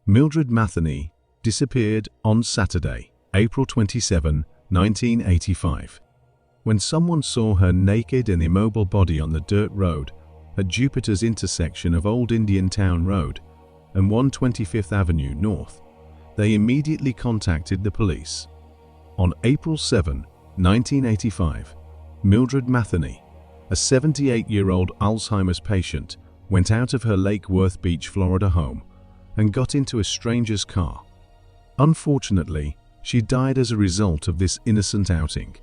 Mildred Matheny disappeared on Saturday, April 27, 1985. When someone saw her naked and immobile body on the dirt road at Jupiter's intersection of Old Indian Town Road and 125th Avenue North, they immediately contacted the police. On April 7, 1985, Mildred Matheny, a 78-year-old Alzheimer's patient, went out of her Lake Worth Beach, Florida home and got into a stranger's car. Unfortunately, she died as a result of this innocent outing.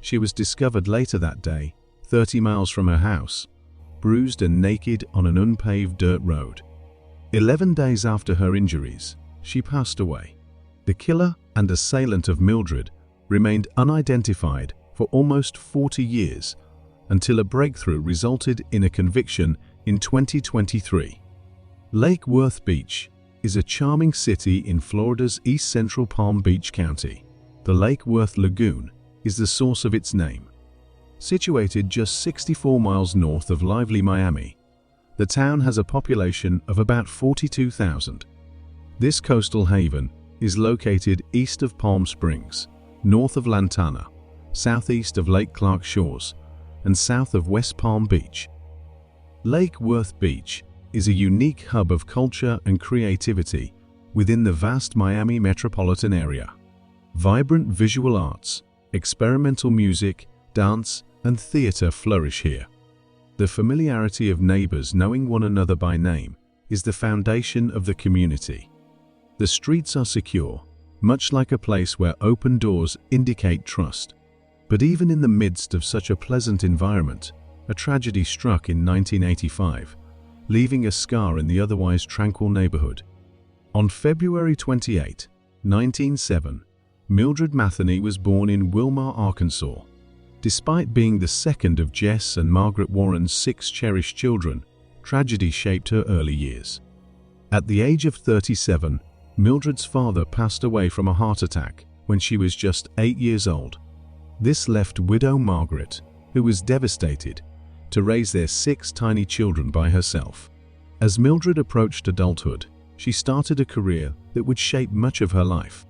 She was discovered later that day, 30 miles from her house, bruised and naked on an unpaved dirt road. 11 days after her injuries, she passed away. The killer and assailant of Mildred remained unidentified for almost 40 years until a breakthrough resulted in a conviction in 2023. Lake Worth Beach is a charming city in Florida's east central Palm Beach County. The Lake Worth Lagoon is the source of its name. Situated just 64 miles north of lively Miami, the town has a population of about 42,000. This coastal haven is located east of Palm Springs, north of Lantana, southeast of Lake Clark Shores, and south of West Palm Beach. Lake Worth Beach is a unique hub of culture and creativity within the vast Miami metropolitan area. Vibrant visual arts, experimental music, dance, and theater flourish here. The familiarity of neighbors knowing one another by name is the foundation of the community. The streets are secure, much like a place where open doors indicate trust. But even in the midst of such a pleasant environment, a tragedy struck in 1985, leaving a scar in the otherwise tranquil neighborhood. On February 28, 1907, Mildred Matheny was born in Wilmar, Arkansas. Despite being the second of Jess and Margaret Warren's 6 cherished children, tragedy shaped her early years. At the age of 37, Mildred's father passed away from a heart attack when she was just 8 years old. This left widow Margaret, who was devastated, to raise their 6 tiny children by herself. As Mildred approached adulthood, she started a career that would shape much of her life.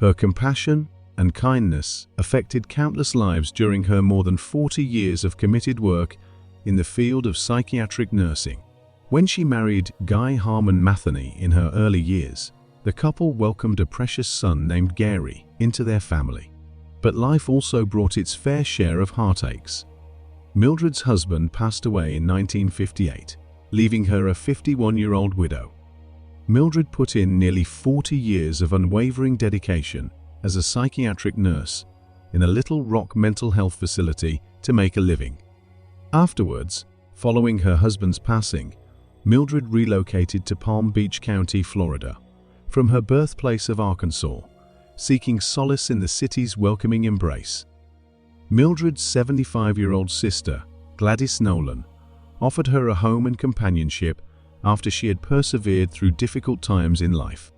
Her compassion and kindness affected countless lives during her more than 40 years of committed work in the field of psychiatric nursing. When she married Guy Harmon Matheny in her early years, the couple welcomed a precious son named Gary into their family. But life also brought its fair share of heartaches. Mildred's husband passed away in 1958, leaving her a 51-year-old widow. Mildred put in nearly 40 years of unwavering dedication as a psychiatric nurse in a Little Rock mental health facility to make a living. Afterwards, following her husband's passing, Mildred relocated to Palm Beach County, Florida, from her birthplace of Arkansas, seeking solace in the city's welcoming embrace. Mildred's 75-year-old sister, Gladys Nolan, offered her a home and companionship after she had persevered through difficult times in life.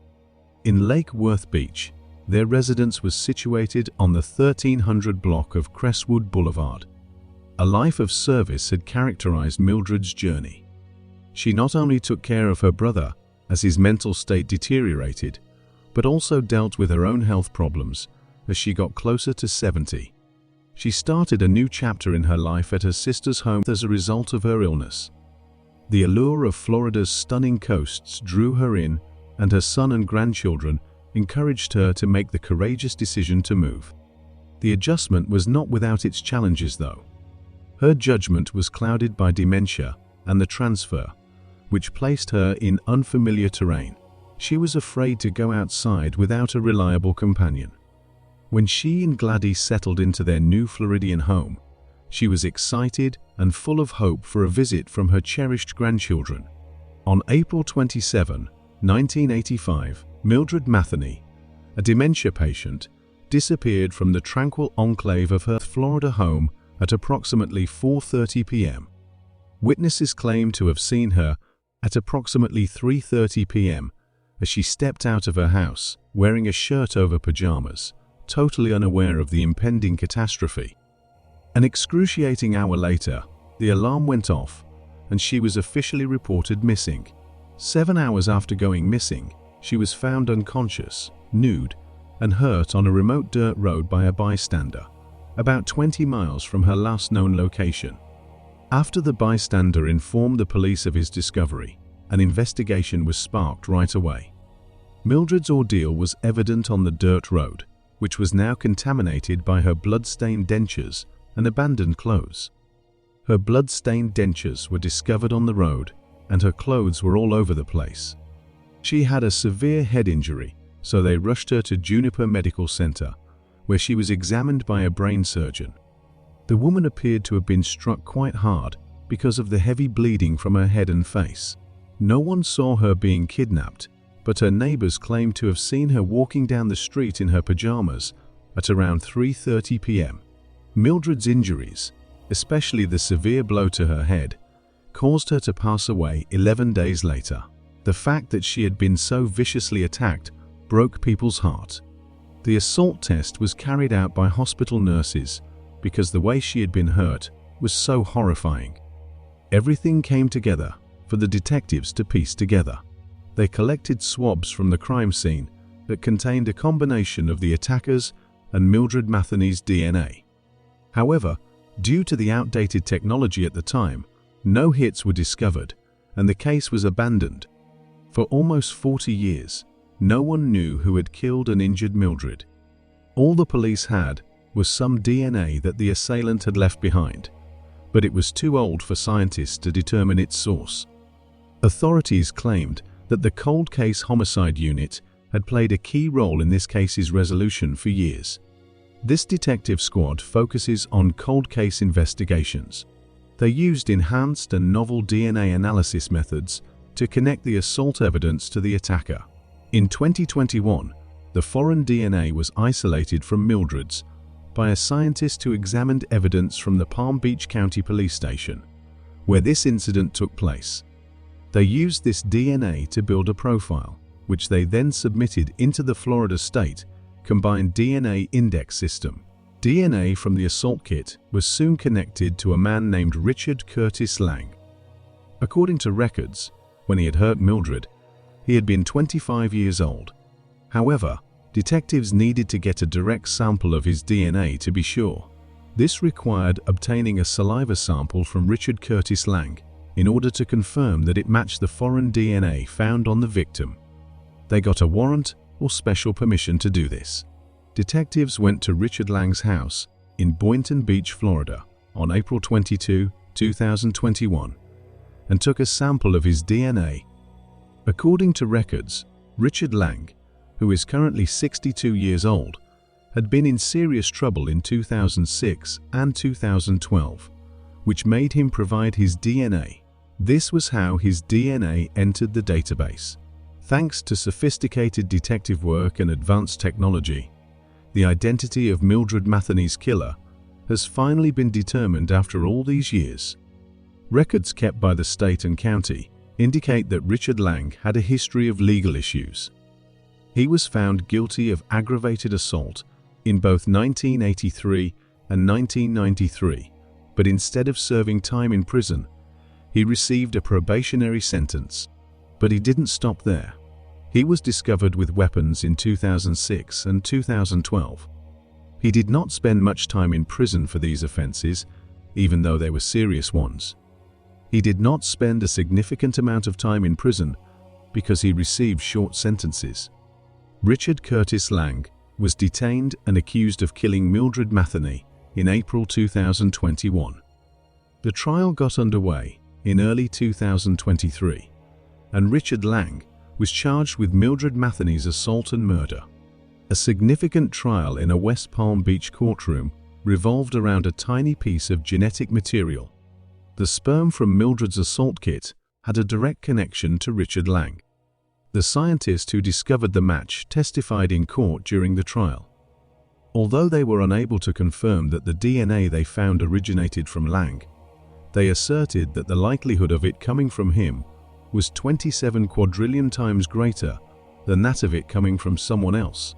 In Lake Worth Beach, their residence was situated on the 1300 block of Crestwood Boulevard. A life of service had characterized Mildred's journey. She not only took care of her brother as his mental state deteriorated, but also dealt with her own health problems as she got closer to 70. She started a new chapter in her life at her sister's home as a result of her illness. The allure of Florida's stunning coasts drew her in, and her son and grandchildren encouraged her to make the courageous decision to move. The adjustment was not without its challenges, though. Her judgment was clouded by dementia and the transfer, which placed her in unfamiliar terrain. She was afraid to go outside without a reliable companion. When she and Gladys settled into their new Floridian home, she was excited and full of hope for a visit from her cherished grandchildren. On April 27, 1985, Mildred Matheny, a dementia patient, disappeared from the tranquil enclave of her Florida home at approximately 4:30 p.m. Witnesses claim to have seen her at approximately 3:30 p.m. as she stepped out of her house wearing a shirt over pajamas, totally unaware of the impending catastrophe. An excruciating hour later, the alarm went off and she was officially reported missing. 7 hours after going missing, she was found unconscious, nude, and hurt on a remote dirt road by a bystander, about 20 miles from her last known location. After the bystander informed the police of his discovery, an investigation was sparked right away. Mildred's ordeal was evident on the dirt road, which was now contaminated by her blood-stained dentures and abandoned clothes. Her blood-stained dentures were discovered on the road, and her clothes were all over the place. She had a severe head injury, so they rushed her to Juniper Medical Center, where she was examined by a brain surgeon. The woman appeared to have been struck quite hard because of the heavy bleeding from her head and face. No one saw her being kidnapped, but her neighbors claimed to have seen her walking down the street in her pajamas at around 3:30 p.m. Mildred's injuries, especially the severe blow to her head, caused her to pass away 11 days later. The fact that she had been so viciously attacked broke people's heart. The assault test was carried out by hospital nurses because the way she had been hurt was so horrifying. Everything came together for the detectives to piece together. They collected swabs from the crime scene that contained a combination of the attackers and Mildred Mathany's DNA. However, due to the outdated technology at the time, no hits were discovered and the case was abandoned. For almost 40 years, no one knew who had killed and injured Mildred. All the police had was some DNA that the assailant had left behind, but it was too old for scientists to determine its source. Authorities claimed that the Cold Case Homicide Unit had played a key role in this case's resolution for years. This detective squad focuses on cold case investigations. They used enhanced and novel DNA analysis methods to connect the assault evidence to the attacker. In 2021, the foreign DNA was isolated from Mildred's by a scientist who examined evidence from the Palm Beach County Police Station, where this incident took place. They used this DNA to build a profile, which they then submitted into the Florida State Combined DNA Index System. DNA from the assault kit was soon connected to a man named Richard Curtis Lang. According to records, when he had hurt Mildred, he had been 25 years old. However, detectives needed to get a direct sample of his DNA to be sure. This required obtaining a saliva sample from Richard Curtis Lang in order to confirm that it matched the foreign DNA found on the victim. They got a warrant or special permission to do this. Detectives went to Richard Lang's house in Boynton Beach, Florida, on April 22, 2021, and took a sample of his DNA. According to records, Richard Lang, who is currently 62 years old, had been in serious trouble in 2006 and 2012, which made him provide his DNA. This was how his DNA entered the database. Thanks to sophisticated detective work and advanced technology, the identity of Mildred Mathany's killer has finally been determined after all these years. Records kept by the state and county indicate that Richard Lang had a history of legal issues. He was found guilty of aggravated assault in both 1983 and 1993, but instead of serving time in prison, he received a probationary sentence. But he didn't stop there. He was discovered with weapons in 2006 and 2012. He did not spend much time in prison for these offenses, even though they were serious ones. He did not spend a significant amount of time in prison because he received short sentences. Richard Curtis Lang was detained and accused of killing Mildred Mathany in April 2021. The trial got underway in early 2023, and Richard Lang was charged with Mildred Mathany's assault and murder. A significant trial in a West Palm Beach courtroom revolved around a tiny piece of genetic material. The sperm from Mildred's assault kit had a direct connection to Richard Lang. The scientist who discovered the match testified in court during the trial. Although they were unable to confirm that the DNA they found originated from Lang, they asserted that the likelihood of it coming from him was 27 quadrillion times greater than that of it coming from someone else.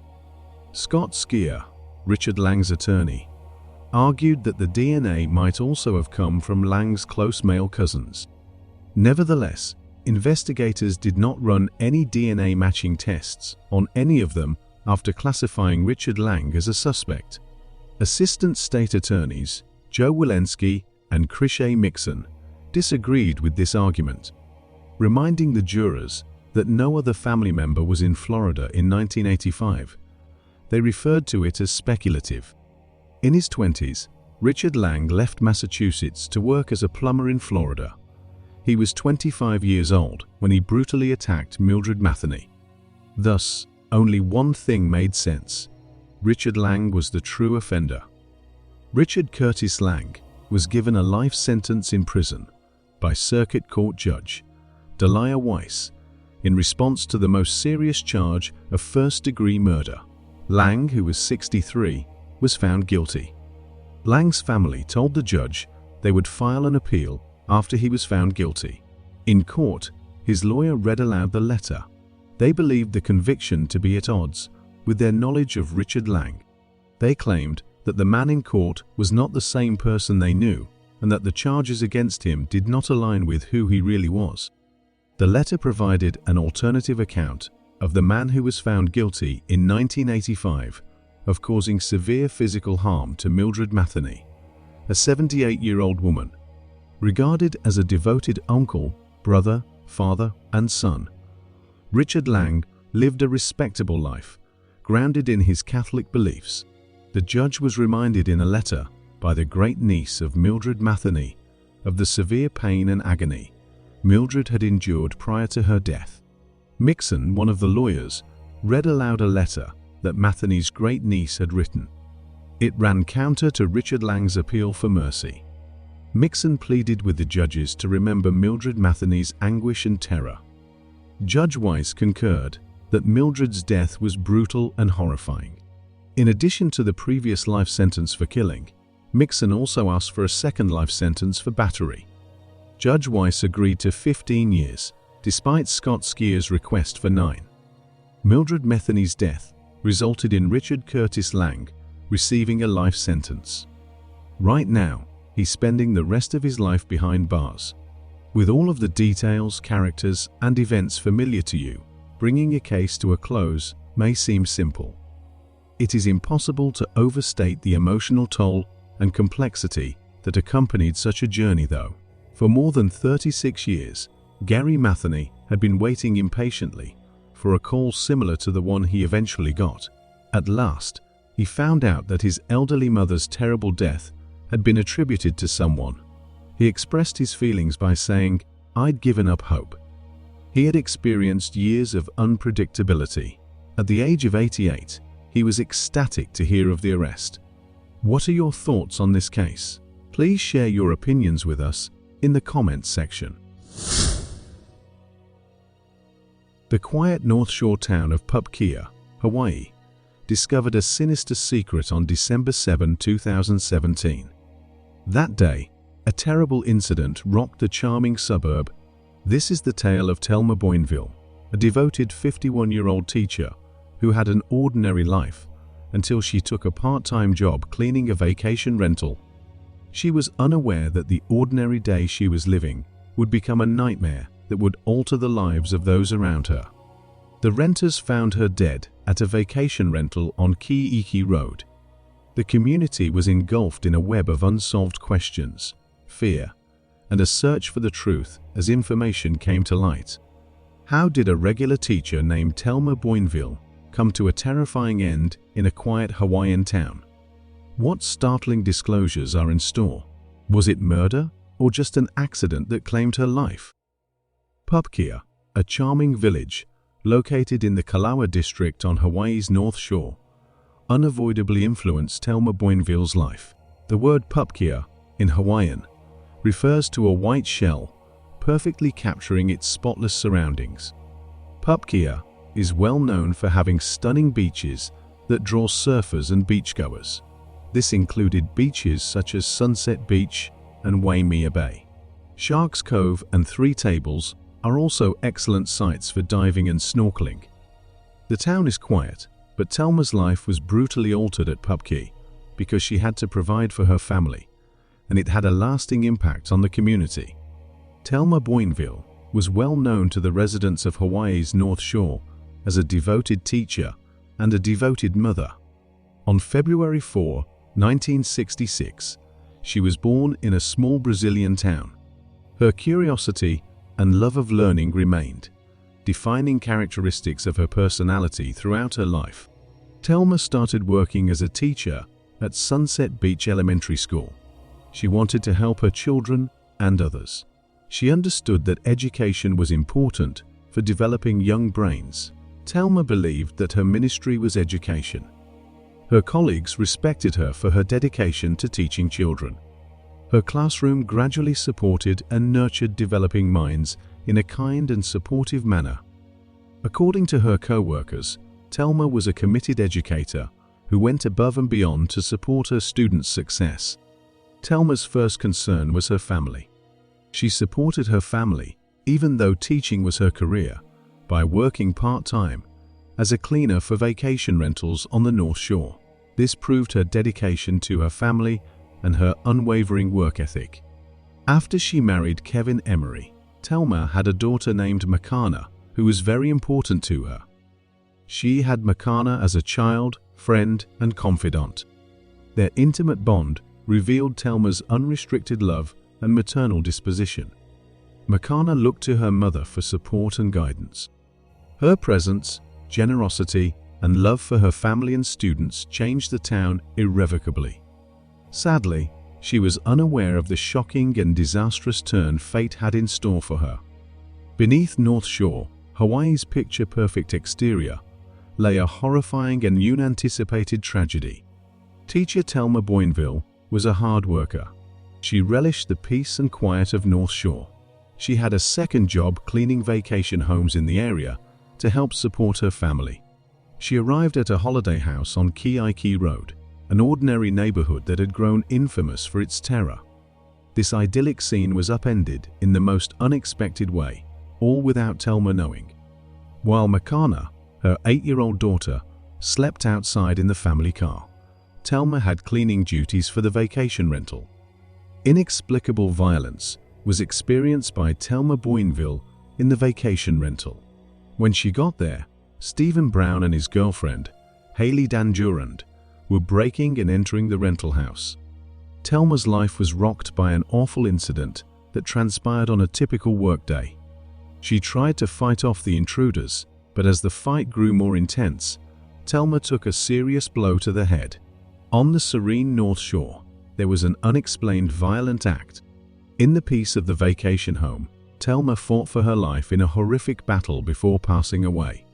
Scott Skier, Richard Lang's attorney, argued that the DNA might also have come from Lang's close male cousins. Nevertheless, investigators did not run any DNA matching tests on any of them after classifying Richard Lang as a suspect. Assistant State Attorneys Joe Walensky and Krishay Mixon disagreed with this argument, reminding the jurors that no other family member was in Florida in 1985. They referred to it as speculative. In his 20s, Richard Lang left Massachusetts to work as a plumber in Florida. He was 25 years old when he brutally attacked Mildred Matheny. Thus, only one thing made sense. Richard Lang was the true offender. Richard Curtis Lang was given a life sentence in prison by Circuit Court Judge Delia Weiss in response to the most serious charge of first-degree murder. Lang, who was 63, was found guilty. Lang's family told the judge they would file an appeal after he was found guilty. In court, his lawyer read aloud the letter. They believed the conviction to be at odds with their knowledge of Richard Lang. They claimed that the man in court was not the same person they knew and that the charges against him did not align with who he really was. The letter provided an alternative account of the man who was found guilty in 1985 of causing severe physical harm to Mildred Matheny, a 78-year-old woman. Regarded as a devoted uncle, brother, father, and son, Richard Lang lived a respectable life, grounded in his Catholic beliefs. The judge was reminded in a letter by the great-niece of Mildred Matheny of the severe pain and agony Mildred had endured prior to her death. Mixon, one of the lawyers, read aloud a letter that Matheny's great-niece had written. It ran counter to Richard Lang's appeal for mercy. Mixon pleaded with the judges to remember Mildred Matheny's anguish and terror. Judge Weiss concurred that Mildred's death was brutal and horrifying. In addition to the previous life sentence for killing, Mixon also asked for a second life sentence for battery. Judge Weiss agreed to 15 years, despite Scott Skier's request for 9. Mildred Matheny's death resulted in Richard Curtis Lang receiving a life sentence. Right now, he's spending the rest of his life behind bars. With all of the details, characters, and events familiar to you, bringing a case to a close may seem simple. It is impossible to overstate the emotional toll and complexity that accompanied such a journey, though. For more than 36 years, Gary Matheny had been waiting impatiently for a call similar to the one he eventually got. At last, he found out that his elderly mother's terrible death had been attributed to someone. He expressed his feelings by saying, "I'd given up hope." He had experienced years of unpredictability. At the age of 88, he was ecstatic to hear of the arrest. What are your thoughts on this case? Please share your opinions with us in the comments section. The quiet North Shore town of Pupkia, Hawaii, discovered a sinister secret on December 7, 2017. That day, a terrible incident rocked the charming suburb. This is the tale of Thelma Boinville, a devoted 51-year-old teacher who had an ordinary life until she took a part-time job cleaning a vacation rental. She was unaware that the ordinary day she was living would become a nightmare that would alter the lives of those around her. The renters found her dead at a vacation rental on Kiiki Road. The community was engulfed in a web of unsolved questions, fear, and a search for the truth as information came to light. How did a regular teacher named Thelma Boinville come to a terrifying end in a quiet Hawaiian town? What startling disclosures are in store? Was it murder or just an accident that claimed her life? Pupkia, a charming village located in the Kalawa district on Hawaii's North Shore, unavoidably influenced Thelma Boinville's life. The word Pupkia, in Hawaiian, refers to a white shell, perfectly capturing its spotless surroundings. Pupkia is well known for having stunning beaches that draw surfers and beachgoers. This included beaches such as Sunset Beach and Waimea Bay. Sharks Cove and Three Tables are also excellent sites for diving and snorkeling. The town is quiet, but Thelma's life was brutally altered at Pupkia because she had to provide for her family, and it had a lasting impact on the community. Thelma Boinville was well known to the residents of Hawaii's North Shore as a devoted teacher and a devoted mother. On February 4, 1966, she was born in a small Brazilian town. Her curiosity and love of learning remained defining characteristics of her personality throughout her life. Telma started working as a teacher at Sunset Beach Elementary School. She wanted to help her children and others. She understood that education was important for developing young brains. Telma believed that her ministry was education. Her colleagues respected her for her dedication to teaching children. Her classroom gradually supported and nurtured developing minds in a kind and supportive manner. According to her co-workers, Telma was a committed educator who went above and beyond to support her students' success. Telma's first concern was her family. She supported her family, even though teaching was her career, by working part-time as a cleaner for vacation rentals on the North Shore. This proved her dedication to her family and her unwavering work ethic. After she married Kevin Emery, Telma had a daughter named Makana, who was very important to her. She had Makana as a child, friend, and confidant. Their intimate bond revealed Telma's unrestricted love and maternal disposition. Makana looked to her mother for support and guidance. Her presence, generosity, and love for her family and students changed the town irrevocably. Sadly, she was unaware of the shocking and disastrous turn fate had in store for her. Beneath North Shore, Hawaii's picture-perfect exterior, lay a horrifying and unanticipated tragedy. Teacher Telma Boinville was a hard worker. She relished the peace and quiet of North Shore. She had a second job cleaning vacation homes in the area to help support her family. She arrived at a holiday house on Kiaiki Road, an ordinary neighborhood that had grown infamous for its terror. This idyllic scene was upended in the most unexpected way, all without Telma knowing. While Makana, her 8-year-old daughter, slept outside in the family car, Telma had cleaning duties for the vacation rental. Inexplicable violence was experienced by Telma Boinville in the vacation rental. When she got there, Stephen Brown and his girlfriend, Haley Dandurand, were breaking and entering the rental house. Telma's life was rocked by an awful incident that transpired on a typical workday. She tried to fight off the intruders, but as the fight grew more intense, Telma took a serious blow to the head. On the serene North Shore, there was an unexplained violent act. In the peace of the vacation home, Telma fought for her life in a horrific battle before passing away.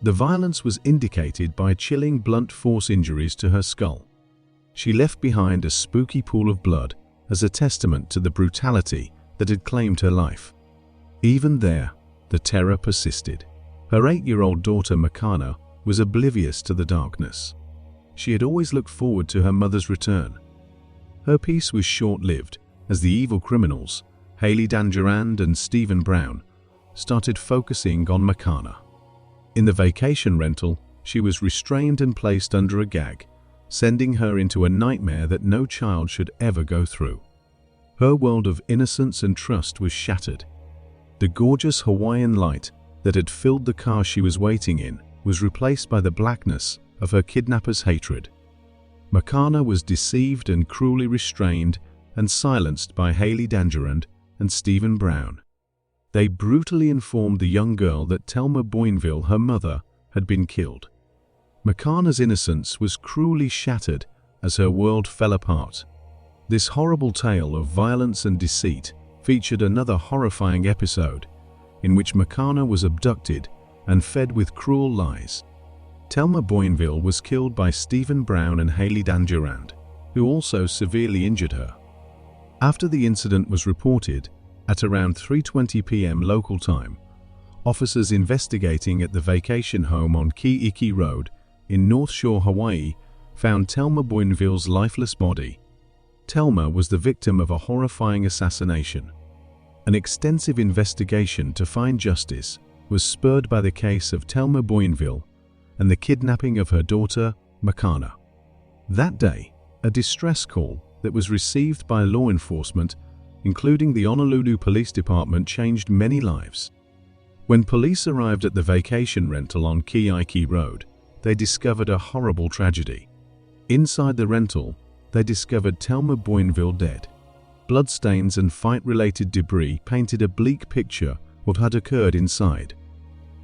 The violence was indicated by chilling blunt force injuries to her skull. She left behind a spooky pool of blood as a testament to the brutality that had claimed her life. Even there, the terror persisted. Her 8-year-old daughter Makana was oblivious to the darkness. She had always looked forward to her mother's return. Her peace was short-lived as the evil criminals, Haley Dandurand and Stephen Brown, started focusing on Makana. In the vacation rental, she was restrained and placed under a gag, sending her into a nightmare that no child should ever go through. Her world of innocence and trust was shattered. The gorgeous Hawaiian light that had filled the car she was waiting in was replaced by the blackness of her kidnapper's hatred. Makana was deceived and cruelly restrained and silenced by Haley Dandurand and Stephen Brown. They brutally informed the young girl that Telma Boinville, her mother, had been killed. Makana's innocence was cruelly shattered as her world fell apart. This horrible tale of violence and deceit featured another horrifying episode in which Makana was abducted and fed with cruel lies. Telma Boinville was killed by Stephen Brown and Haley Dandurand, who also severely injured her. After the incident was reported, at around 3:20 p.m. local time, officers investigating at the vacation home on Ki'iki Road in North Shore, Hawaii, found Telma Boinville's lifeless body. Telma was the victim of a horrifying assassination. An extensive investigation to find justice was spurred by the case of Telma Boinville and the kidnapping of her daughter, Makana. That day, a distress call that was received by law enforcement including the Honolulu Police Department, changed many lives. When police arrived at the vacation rental on Keiki Road, they discovered a horrible tragedy. Inside the rental, they discovered Thelma Boinville dead. Bloodstains and fight-related debris painted a bleak picture of what had occurred inside.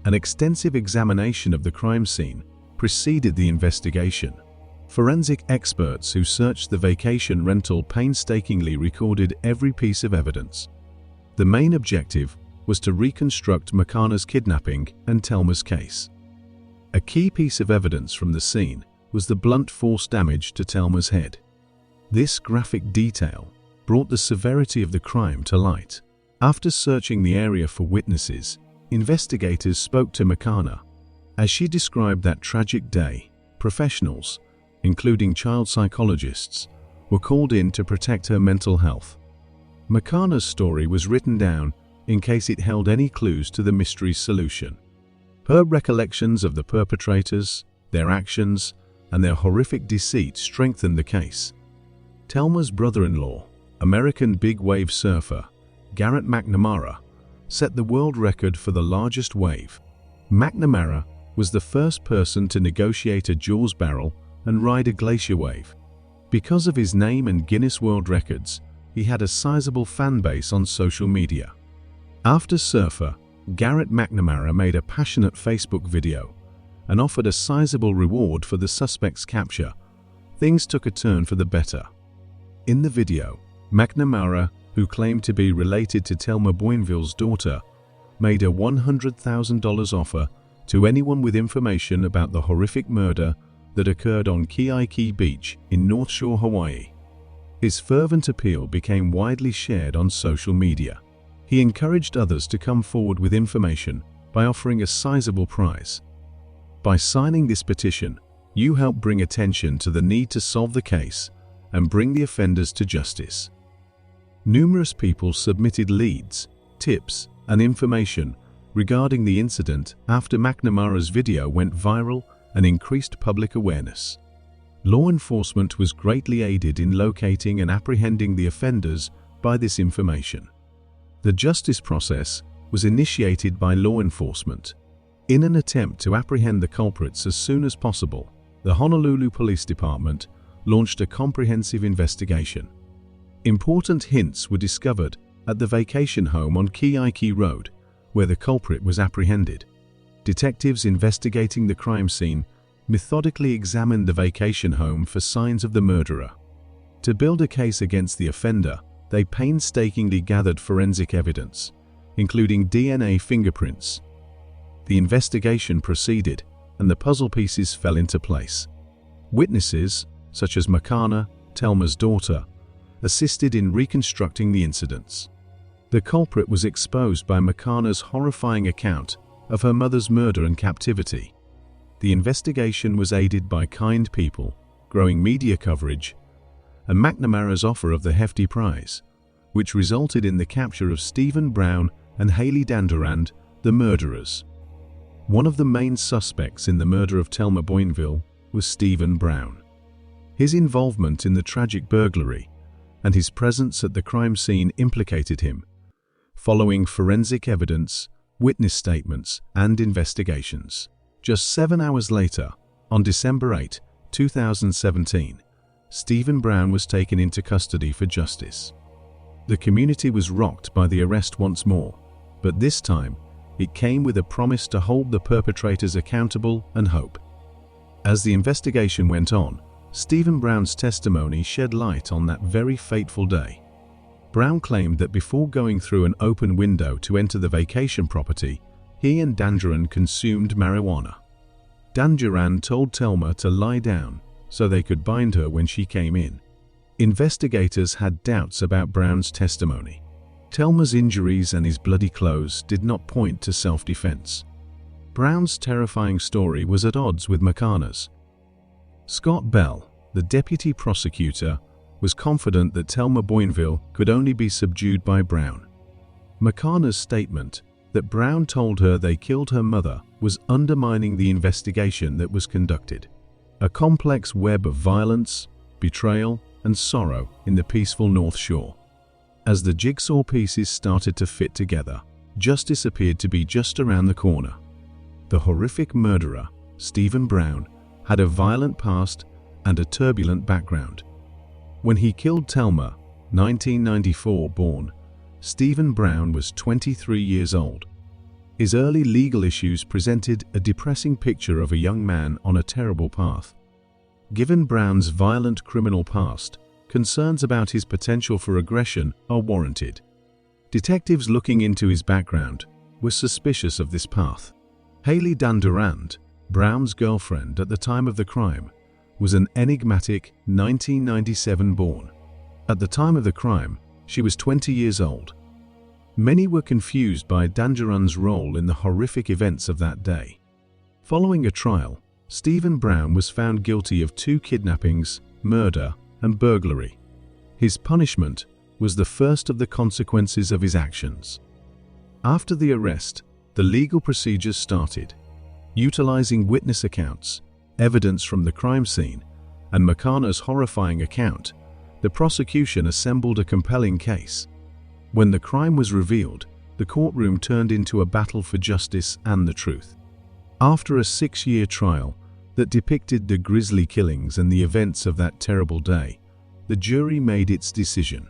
An extensive examination of the crime scene preceded the investigation. Forensic experts who searched the vacation rental painstakingly recorded every piece of evidence. The main objective was to reconstruct Makana's kidnapping and Thelma's case. A key piece of evidence from the scene was the blunt force damage to Thelma's head. This graphic detail brought the severity of the crime to light. After searching the area for witnesses, investigators spoke to Makana. As she described that tragic day, professionals, including child psychologists, were called in to protect her mental health. Makana's story was written down in case it held any clues to the mystery's solution. Her recollections of the perpetrators, their actions, and their horrific deceit strengthened the case. Thelma's brother-in-law, American big wave surfer Garrett McNamara, set the world record for the largest wave. McNamara was the first person to negotiate a Jaws barrel and ride a glacier wave. Because of his name and Guinness World Records, he had a sizable fan base on social media. After Surfer, Garrett McNamara made a passionate Facebook video and offered a sizable reward for the suspect's capture. Things took a turn for the better. In the video, McNamara, who claimed to be related to Thelma Boinville's daughter, made a $100,000 offer to anyone with information about the horrific murder that occurred on Keiki Beach in North Shore, Hawaii. His fervent appeal became widely shared on social media. He encouraged others to come forward with information by offering a sizable prize. By signing this petition, you help bring attention to the need to solve the case and bring the offenders to justice. Numerous people submitted leads, tips, and information regarding the incident after McNamara's video went viral and increased public awareness. Law enforcement was greatly aided in locating and apprehending the offenders by this information. The justice process was initiated by law enforcement. In an attempt to apprehend the culprits as soon as possible, the Honolulu Police Department launched a comprehensive investigation. Important hints were discovered at the vacation home on Keiki Road, where the culprit was apprehended. Detectives investigating the crime scene methodically examined the vacation home for signs of the murderer. To build a case against the offender, they painstakingly gathered forensic evidence, including DNA fingerprints. The investigation proceeded, and the puzzle pieces fell into place. Witnesses, such as Makana, Thelma's daughter, assisted in reconstructing the incidents. The culprit was exposed by Makana's horrifying account of her mother's murder and captivity. The investigation was aided by kind people, growing media coverage, and McNamara's offer of the hefty prize, which resulted in the capture of Stephen Brown and Haley Dandurand, the murderers. One of the main suspects in the murder of Thelma Boinville was Stephen Brown. His involvement in the tragic burglary and his presence at the crime scene implicated him. Following forensic evidence, witness statements, and investigations. Just 7 hours later, on December 8, 2017, Stephen Brown was taken into custody for justice. The community was rocked by the arrest once more, but this time, it came with a promise to hold the perpetrators accountable and hope. As the investigation went on, Stephen Brown's testimony shed light on that very fateful day. Brown claimed that before going through an open window to enter the vacation property, he and Dandurand consumed marijuana. Dandurand told Thelma to lie down so they could bind her when she came in. Investigators had doubts about Brown's testimony. Thelma's injuries and his bloody clothes did not point to self-defense. Brown's terrifying story was at odds with Makana's. Scott Bell, the deputy prosecutor, was confident that Thelma Boinville could only be subdued by Brown. Makana's statement that Brown told her they killed her mother was undermining the investigation that was conducted. A complex web of violence, betrayal, and sorrow in the peaceful North Shore. As the jigsaw pieces started to fit together, justice appeared to be just around the corner. The horrific murderer, Stephen Brown, had a violent past and a turbulent background. When he killed Thelma, 1994 born, Stephen Brown was 23 years old. His early legal issues presented a depressing picture of a young man on a terrible path. Given Brown's violent criminal past, concerns about his potential for aggression are warranted. Detectives looking into his background were suspicious of this path. Haley Dandurand, Brown's girlfriend at the time of the crime, was an enigmatic 1997 born. At the time of the crime, she was 20 years old. Many were confused by Dandurand's role in the horrific events of that day. Following a trial, Stephen Brown was found guilty of 2 kidnappings, murder, and burglary. His punishment was the first of the consequences of his actions. After the arrest, the legal procedures started. Utilizing witness accounts, evidence from the crime scene, and Makana's horrifying account, the prosecution assembled a compelling case. When the crime was revealed, the courtroom turned into a battle for justice and the truth. After a 6-year trial that depicted the grisly killings and the events of that terrible day, the jury made its decision.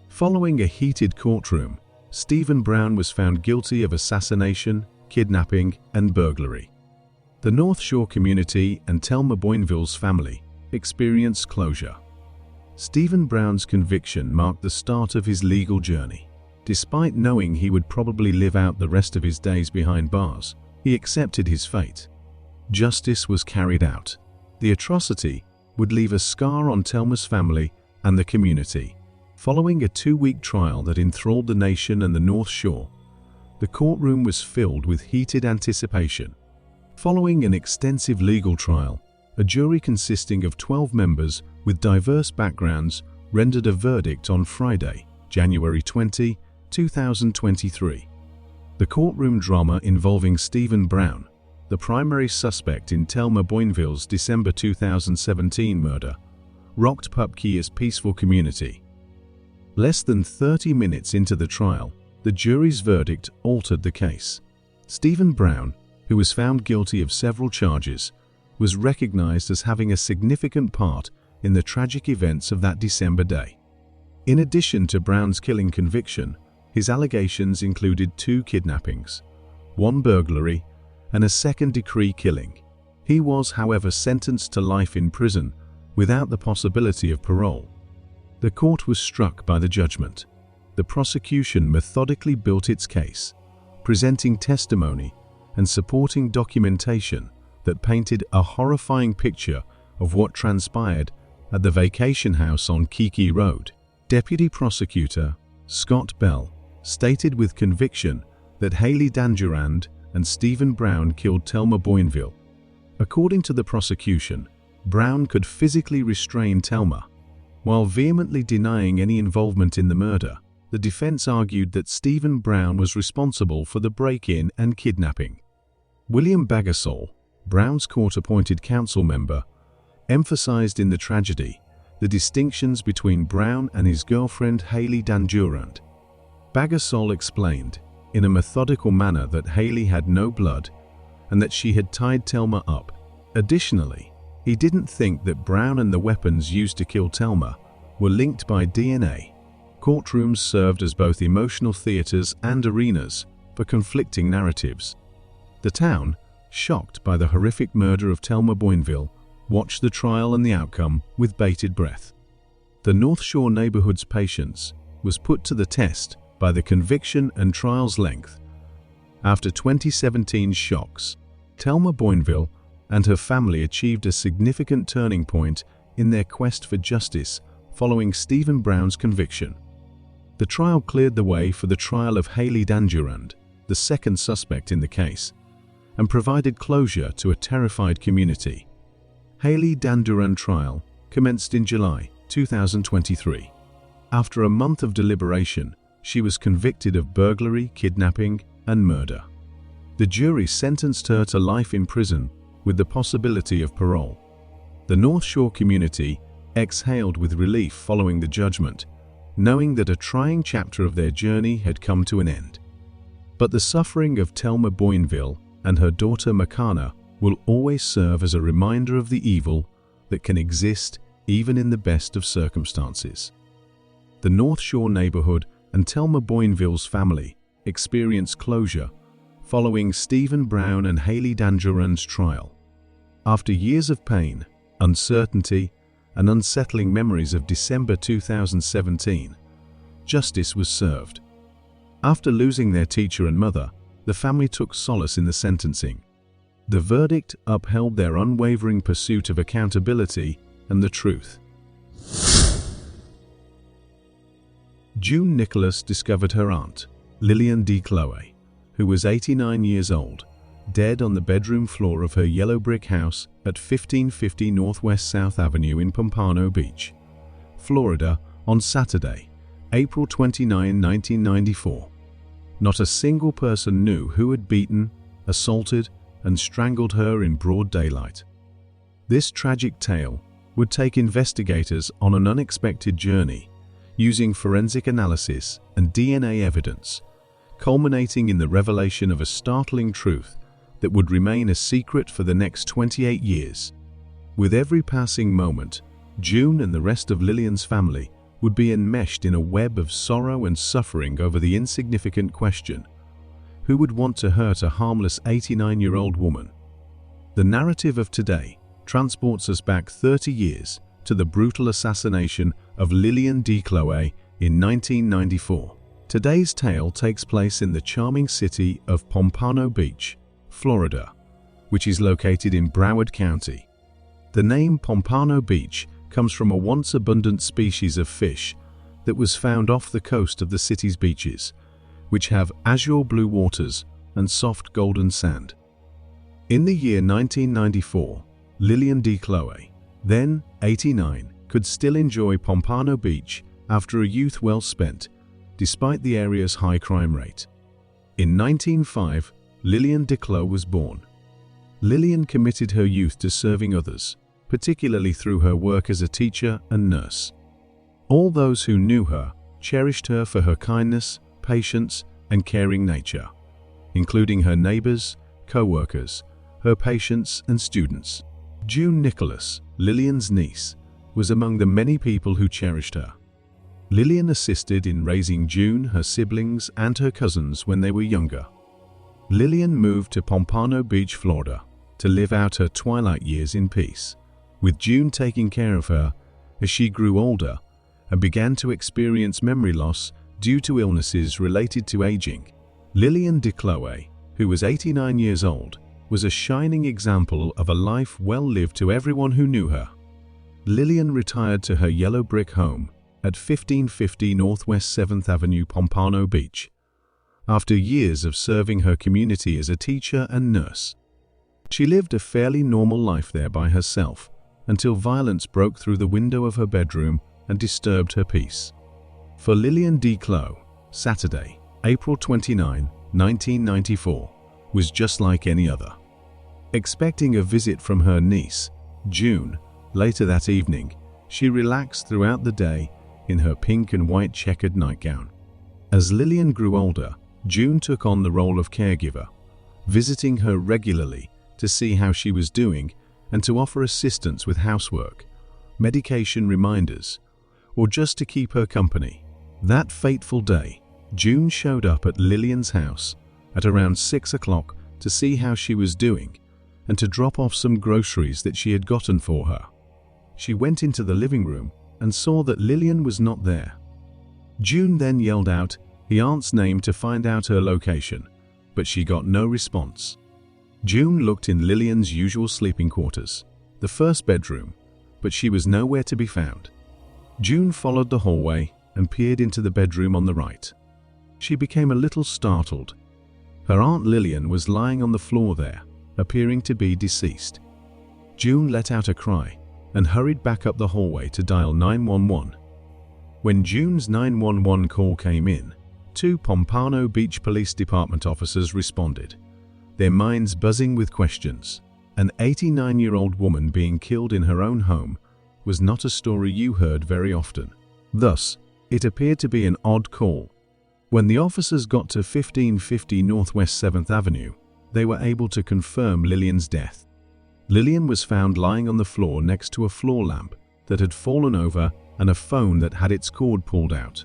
Following a heated courtroom, Stephen Brown was found guilty of assassination, kidnapping, and burglary. The North Shore community and Thelma Boinville's family experienced closure. Stephen Brown's conviction marked the start of his legal journey. Despite knowing he would probably live out the rest of his days behind bars, he accepted his fate. Justice was carried out. The atrocity would leave a scar on Thelma's family and the community. Following a 2-week trial that enthralled the nation and the North Shore, the courtroom was filled with heated anticipation. Following an extensive legal trial, a jury consisting of 12 members with diverse backgrounds rendered a verdict on Friday, January 20, 2023. The courtroom drama involving Stephen Brown, the primary suspect in Thelma Boinville's December 2017 murder, rocked Pupkia's peaceful community. Less than 30 minutes into the trial, the jury's verdict altered the case. Stephen Brown, who was found guilty of several charges, was recognized as having a significant part in the tragic events of that December day. In addition to Brown's killing conviction, his allegations included 2 kidnappings, 1 burglary, and a second-degree killing. He was, however, sentenced to life in prison without the possibility of parole. The court was struck by the judgment. The prosecution methodically built its case, presenting testimony and supporting documentation that painted a horrifying picture of what transpired at the vacation house on Kiki Road. Deputy Prosecutor Scott Bell stated with conviction that Haley Dandurand and Stephen Brown killed Thelma Boinville. According to the prosecution, Brown could physically restrain Thelma. While vehemently denying any involvement in the murder, the defense argued that Stephen Brown was responsible for the break-in and kidnapping. William Bagasol, Brown's court-appointed council member, emphasized in the tragedy the distinctions between Brown and his girlfriend Haley Dandurand. Bagasol explained, in a methodical manner, that Haley had no blood and that she had tied Thelma up. Additionally, he didn't think that Brown and the weapons used to kill Thelma were linked by DNA. Courtrooms served as both emotional theaters and arenas for conflicting narratives. The town, shocked by the horrific murder of Thelma Boinville, watched the trial and the outcome with bated breath. The North Shore neighborhood's patience was put to the test by the conviction and trial's length. After 2017's shocks, Thelma Boinville and her family achieved a significant turning point in their quest for justice following Stephen Brown's conviction. The trial cleared the way for the trial of Haley Dandurand, the second suspect in the case, and provided closure to a terrified community. Haley Dandurand trial commenced in July 2023. After a month of deliberation, she was convicted of burglary, kidnapping, and murder. The jury sentenced her to life in prison with the possibility of parole. The North Shore community exhaled with relief following the judgment, knowing that a trying chapter of their journey had come to an end. But the suffering of Thelma Boinville and her daughter Makana will always serve as a reminder of the evil that can exist even in the best of circumstances. The North Shore neighborhood and Thelma Boinville's family experienced closure following Stephen Brown and Haley Dangeron's trial. After years of pain, uncertainty, and unsettling memories of December 2017, justice was served. After losing their teacher and mother, the family took solace in the sentencing. The verdict upheld their unwavering pursuit of accountability and the truth. June Nicholas discovered her aunt, Lillian D. Chloe, who was 89 years old, dead on the bedroom floor of her yellow brick house at 1550 Northwest South Avenue in Pompano Beach, Florida, on Saturday, April 29, 1994. Not a single person knew who had beaten, assaulted, and strangled her in broad daylight. This tragic tale would take investigators on an unexpected journey, using forensic analysis and DNA evidence, culminating in the revelation of a startling truth that would remain a secret for the next 28 years. With every passing moment, June and the rest of Lillian's family would be enmeshed in a web of sorrow and suffering over the insignificant question: who would want to hurt a harmless 89-year-old woman? The narrative of today transports us back 30 years to the brutal assassination of Lillian D. Chloe in 1994. Today's tale takes place in the charming city of Pompano Beach, Florida, which is located in Broward County. The name Pompano Beach comes from a once abundant species of fish that was found off the coast of the city's beaches, which have azure blue waters and soft golden sand. In the year 1994, Lillian D. Chloe, then 89, could still enjoy Pompano Beach after a youth well spent, despite the area's high crime rate. In 1905, Lillian D. Chloe was born. Lillian committed her youth to serving others, particularly through her work as a teacher and nurse. All those who knew her cherished her for her kindness, patience, and caring nature, including her neighbors, co-workers, her patients, and students. June Nicholas, Lillian's niece, was among the many people who cherished her. Lillian assisted in raising June, her siblings, and her cousins when they were younger. Lillian moved to Pompano Beach, Florida, to live out her twilight years in peace, with June taking care of her as she grew older and began to experience memory loss due to illnesses related to aging. Lillian D. Chloe, who was 89 years old, was a shining example of a life well lived to everyone who knew her. Lillian retired to her yellow brick home at 1550 Northwest 7th Avenue, Pompano Beach, after years of serving her community as a teacher and nurse. She lived a fairly normal life there by herself until violence broke through the window of her bedroom and disturbed her peace. For Lillian D. Chloe, Saturday, April 29, 1994, was just like any other. Expecting a visit from her niece, June, later that evening, she relaxed throughout the day in her pink and white checkered nightgown. As Lillian grew older, June took on the role of caregiver, visiting her regularly to see how she was doing and to offer assistance with housework, medication reminders, or just to keep her company. That fateful day, June showed up at Lillian's house at around 6 o'clock to see how she was doing and to drop off some groceries that she had gotten for her. She went into the living room and saw that Lillian was not there. June then yelled out her aunt's name to find out her location, but she got no response. June looked in Lillian's usual sleeping quarters, the first bedroom, but she was nowhere to be found. June followed the hallway and peered into the bedroom on the right. She became a little startled. Her Aunt Lillian was lying on the floor there, appearing to be deceased. June let out a cry and hurried back up the hallway to dial 911. When June's 911 call came in, 2 Pompano Beach Police Department officers responded, their minds buzzing with questions. An 89-year-old woman being killed in her own home was not a story you heard very often. Thus, It appeared to be an odd call. When the officers got to 1550 Northwest 7th Avenue, they were able to confirm Lillian's death. Lillian was found lying on the floor next to a floor lamp that had fallen over and a phone that had its cord pulled out.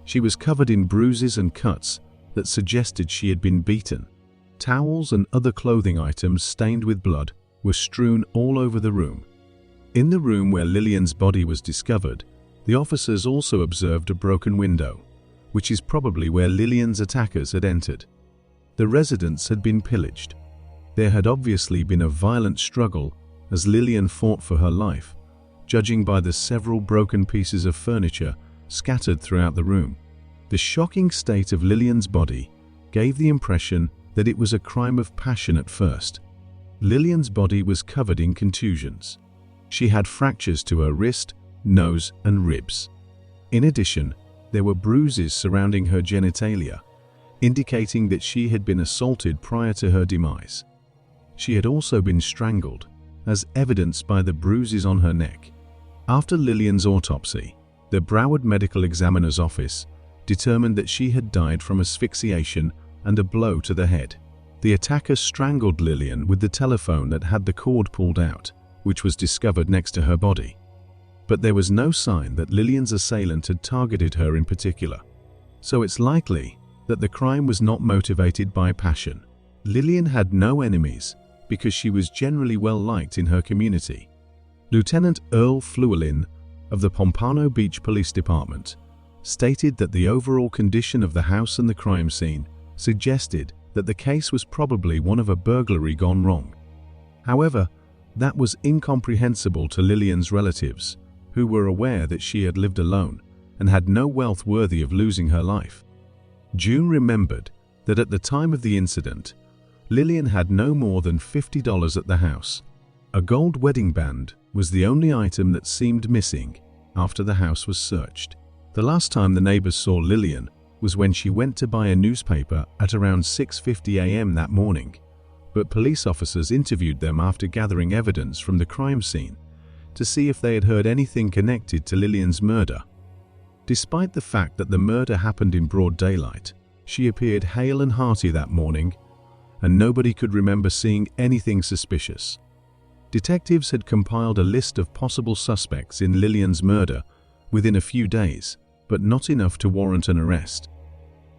She was covered in bruises and cuts that suggested she had been beaten. Towels and other clothing items stained with blood were strewn all over the room. In the room where Lillian's body was discovered, the officers also observed a broken window, which is probably where Lillian's attackers had entered. The residence had been pillaged. There had obviously been a violent struggle as Lillian fought for her life, judging by the several broken pieces of furniture scattered throughout the room. The shocking state of Lillian's body gave the impression that it was a crime of passion at first. Lillian's body was covered in contusions. She had fractures to her wrist, nose, and ribs. In addition, there were bruises surrounding her genitalia, indicating that she had been assaulted prior to her demise. She had also been strangled, as evidenced by the bruises on her neck. After Lillian's autopsy, the Broward Medical Examiner's Office determined that she had died from asphyxiation and a blow to the head. The attacker strangled Lillian with the telephone that had the cord pulled out, which was discovered next to her body. But there was no sign that Lillian's assailant had targeted her in particular. So it's likely that the crime was not motivated by passion. Lillian had no enemies because she was generally well liked in her community. Lieutenant Earl Flewelin of the Pompano Beach Police Department stated that the overall condition of the house and the crime scene suggested that the case was probably one of a burglary gone wrong. However, that was incomprehensible to Lillian's relatives, who were aware that she had lived alone and had no wealth worthy of losing her life. June remembered that at the time of the incident, Lillian had no more than $50 at the house. A gold wedding band was the only item that seemed missing after the house was searched. The last time the neighbors saw Lillian was when she went to buy a newspaper at around 6:50 a.m. that morning, but police officers interviewed them after gathering evidence from the crime scene to see if they had heard anything connected to Lillian's murder. Despite the fact that the murder happened in broad daylight, she appeared hale and hearty that morning, and nobody could remember seeing anything suspicious. Detectives had compiled a list of possible suspects in Lillian's murder within a few days, but not enough to warrant an arrest.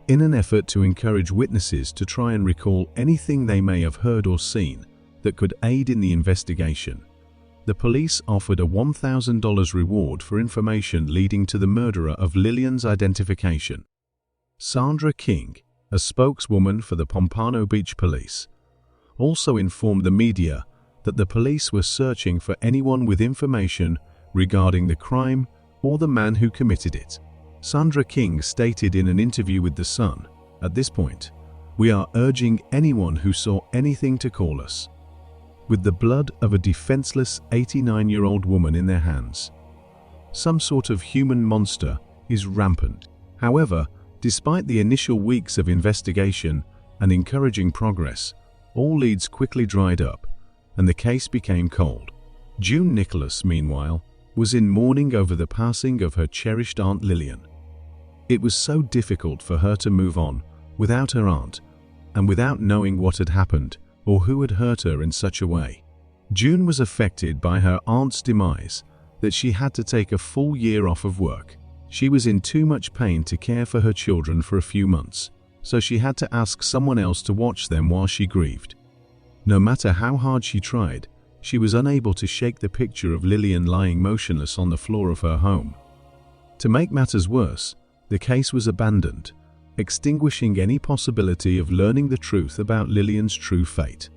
In an effort to encourage witnesses to try and recall anything they may have heard or seen that could aid in the investigation, the police offered a $1,000 reward for information leading to the murderer of Lillian's identification. Sandra King, a spokeswoman for the Pompano Beach Police, also informed the media that the police were searching for anyone with information regarding the crime or the man who committed it. Sandra King stated in an interview with The Sun, "At this point, we are urging anyone who saw anything to call us." With the blood of a defenseless 89-year-old woman in their hands, some sort of human monster is rampant. However, despite the initial weeks of investigation and encouraging progress, all leads quickly dried up, and the case became cold. June Nicholas, meanwhile, was in mourning over the passing of her cherished Aunt Lillian. It was so difficult for her to move on without her aunt, and without knowing what had happened or who had hurt her in such a way. June was affected by her aunt's demise that she had to take a full year off of work. She was in too much pain to care for her children for a few months, so she had to ask someone else to watch them while she grieved. No matter how hard she tried, she was unable to shake the picture of Lillian lying motionless on the floor of her home. To make matters worse, the case was abandoned, extinguishing any possibility of learning the truth about Lillian's true fate.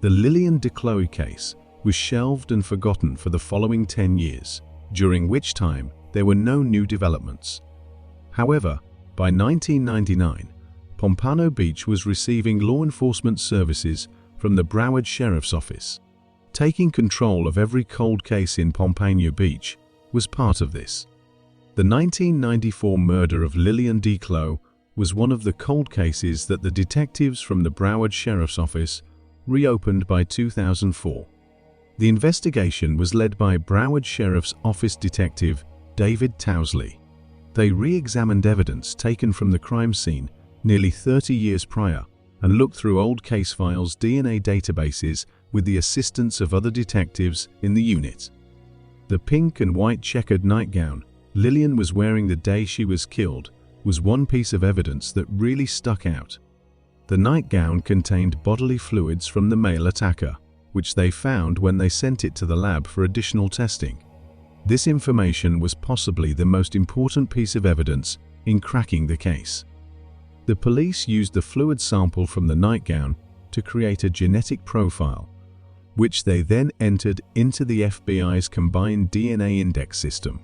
The Lillian DeCloe case was shelved and forgotten for the following 10 years, during which time there were no new developments. However, by 1999, Pompano Beach was receiving law enforcement services from the Broward Sheriff's Office. Taking control of every cold case in Pompano Beach was part of this. The 1994 murder of Lillian DeCloe was one of the cold cases that the detectives from the Broward Sheriff's Office reopened by 2004. The investigation was led by Broward Sheriff's Office Detective David Towsley. They re-examined evidence taken from the crime scene nearly 30 years prior and looked through old case files' DNA databases with the assistance of other detectives in the unit. The pink and white checkered nightgown Lillian was wearing the day she was killed was one piece of evidence that really stuck out. The nightgown contained bodily fluids from the male attacker, which they found when they sent it to the lab for additional testing. This information was possibly the most important piece of evidence in cracking the case. The police used the fluid sample from the nightgown to create a genetic profile, which they then entered into the FBI's Combined DNA Index System,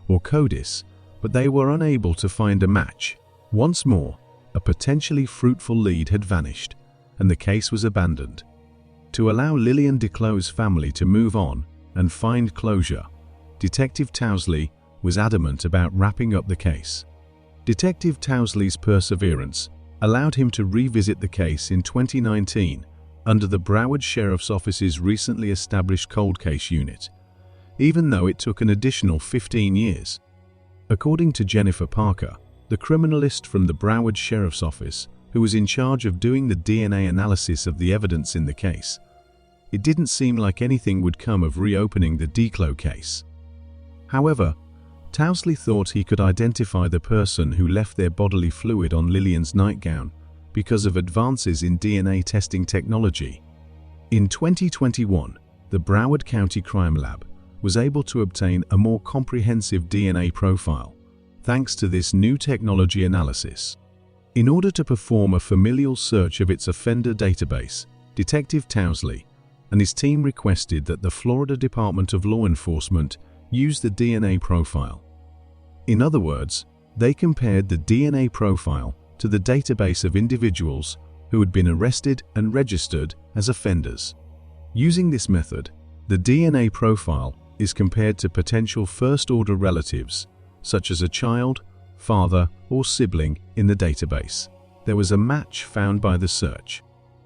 or CODIS, but they were unable to find a match. Once more, a potentially fruitful lead had vanished, and the case was abandoned. To allow Lillian Declo's family to move on and find closure, Detective Towsley was adamant about wrapping up the case. Detective Towsley's perseverance allowed him to revisit the case in 2019 under the Broward Sheriff's Office's recently established cold case unit, even though it took an additional 15 years. According to Jennifer Parker, the criminalist from the Broward Sheriff's Office who was in charge of doing the DNA analysis of the evidence in the case, it didn't seem like anything would come of reopening the Declo case. However, Towsley thought he could identify the person who left their bodily fluid on Lillian's nightgown because of advances in DNA testing technology. In 2021, the Broward County Crime Lab was able to obtain a more comprehensive DNA profile thanks to this new technology analysis. In order to perform a familial search of its offender database, Detective Towsley and his team requested that the Florida Department of Law Enforcement use the DNA profile. In other words, they compared the DNA profile to the database of individuals who had been arrested and registered as offenders. Using this method, the DNA profile is compared to potential first-order relatives, such as a child, father, or sibling in the database. There was a match found by the search.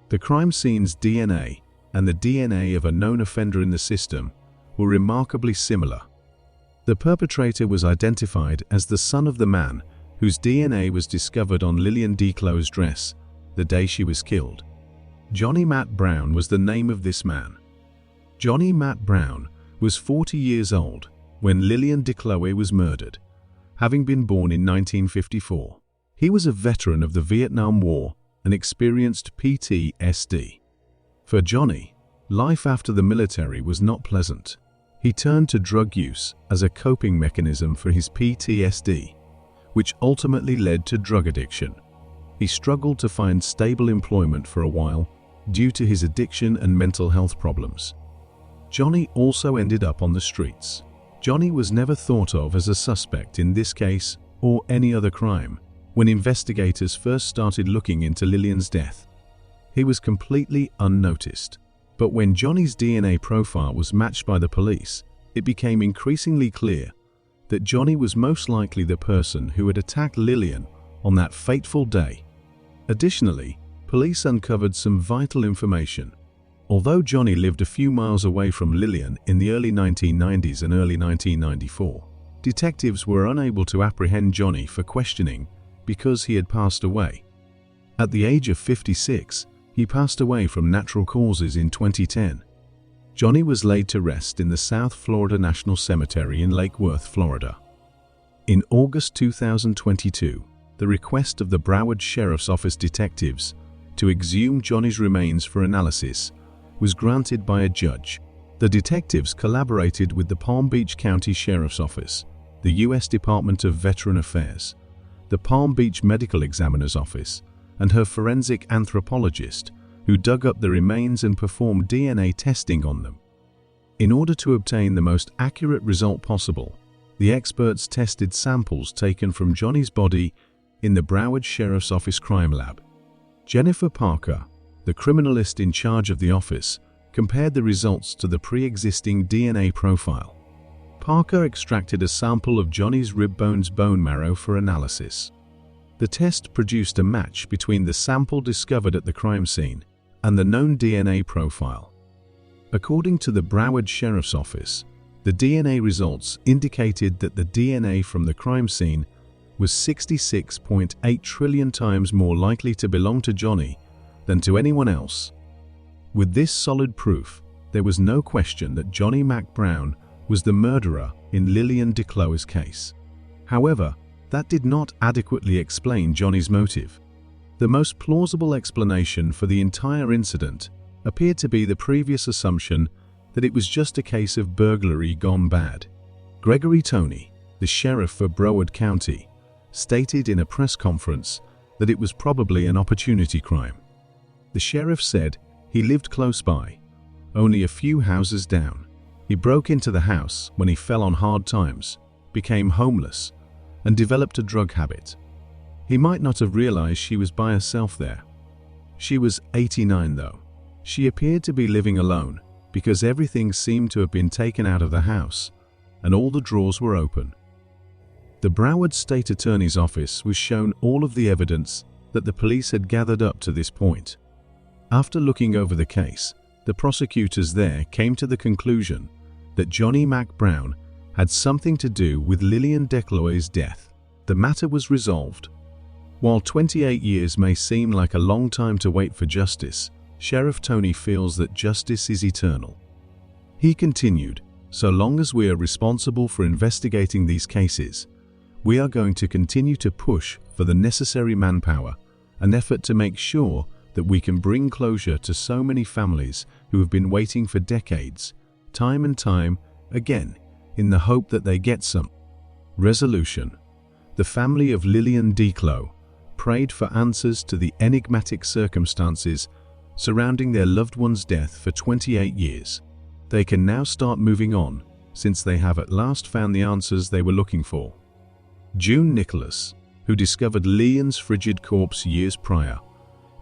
The crime scene's DNA and the DNA of a known offender in the system were remarkably similar. The perpetrator was identified as the son of the man whose DNA was discovered on Lillian Declo's dress the day she was killed. Johnny Matt Brown was the name of this man. Johnny Matt Brown was 40 years old when Lillian Declo was murdered, having been born in 1954. He was a veteran of the Vietnam War and experienced PTSD. For Johnny, life after the military was not pleasant. He turned to drug use as a coping mechanism for his PTSD, which ultimately led to drug addiction. He struggled to find stable employment for a while due to his addiction and mental health problems. Johnny also ended up on the streets. Johnny was never thought of as a suspect in this case or any other crime. When investigators first started looking into Lillian's death, he was completely unnoticed. But when Johnny's DNA profile was matched by the police, it became increasingly clear that Johnny was most likely the person who had attacked Lillian on that fateful day. Additionally, police uncovered some vital information. Although Johnny lived a few miles away from Lillian in the early 1990s and early 1994, detectives were unable to apprehend Johnny for questioning because he had passed away. At the age of 56, he passed away from natural causes in 2010. Johnny was laid to rest in the South Florida National Cemetery in Lake Worth, Florida. In August 2022, the request of the Broward Sheriff's Office detectives to exhume Johnny's remains for analysis was granted by a judge. The detectives collaborated with the Palm Beach County Sheriff's Office, the U.S. Department of Veteran Affairs, the Palm Beach Medical Examiner's Office, and her forensic anthropologist, who dug up the remains and performed DNA testing on them. In order to obtain the most accurate result possible, the experts tested samples taken from Johnny's body in the Broward Sheriff's Office Crime Lab. Jennifer Parker, the criminalist in charge of the office, compared the results to the pre-existing DNA profile. Parker extracted a sample of Johnny's rib bone's bone marrow for analysis. The test produced a match between the sample discovered at the crime scene and the known DNA profile. According to the Broward Sheriff's Office, The DNA results indicated that the DNA from the crime scene was 66.8 trillion times more likely to belong to Johnny than to anyone else. With this solid proof, there was no question that Johnny Mac Brown was the murderer in Lillian DeCloe's case. However, that did not adequately explain Johnny's motive. The most plausible explanation for the entire incident appeared to be the previous assumption that it was just a case of burglary gone bad. Gregory Toney, the sheriff for Broward County, stated in a press conference that it was probably an opportunity crime. The sheriff said he lived close by, only a few houses down. He broke into the house when he fell on hard times, became homeless, and developed a drug habit. He might not have realized she was by herself there. She was 89 though. She appeared to be living alone because everything seemed to have been taken out of the house and all the drawers were open. The Broward State Attorney's Office was shown all of the evidence that the police had gathered up to this point. After looking over the case, the prosecutors there came to the conclusion that Johnny Mac Brown had something to do with Lillian DeCloe's death. The matter was resolved. While 28 years may seem like a long time to wait for justice, Sheriff Toney feels that justice is eternal. He continued, "So long as we are responsible for investigating these cases, we are going to continue to push for the necessary manpower, an effort to make sure that we can bring closure to so many families who have been waiting for decades, time and time again, in the hope that they get some resolution." The family of Lillian DeCloe prayed for answers to the enigmatic circumstances surrounding their loved one's death for 28 years. They can now start moving on, since they have at last found the answers they were looking for. June Nicholas, who discovered Lillian's frigid corpse years prior,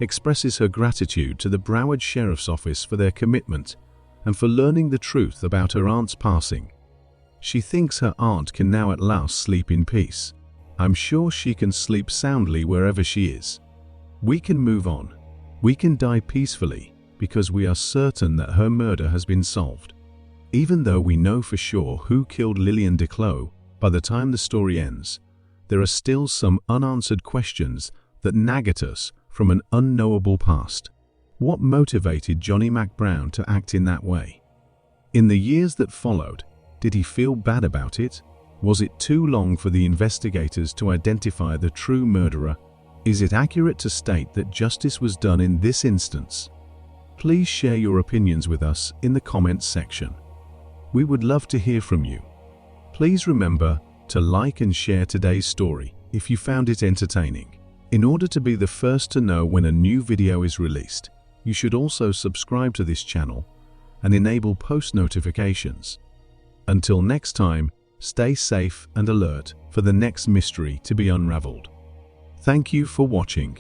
expresses her gratitude to the Broward Sheriff's Office for their commitment and for learning the truth about her aunt's passing. She thinks her aunt can now at last sleep in peace. "I'm sure she can sleep soundly wherever she is. We can move on. We can die peacefully because we are certain that her murder has been solved. Even though we know for sure who killed Lillian DeCloe, by the time the story ends, there are still some unanswered questions that nag at us from an unknowable past. What motivated Johnny Mac Brown to act in that way? In the years that followed, did he feel bad about it? Was it too long for the investigators to identify the true murderer? Is it accurate to state that justice was done in this instance? Please share your opinions with us in the comments section. We would love to hear from you. Please remember to like and share today's story if you found it entertaining. In order to be the first to know when a new video is released, you should also subscribe to this channel and enable post notifications. Until next time, stay safe and alert for the next mystery to be unraveled. Thank you for watching.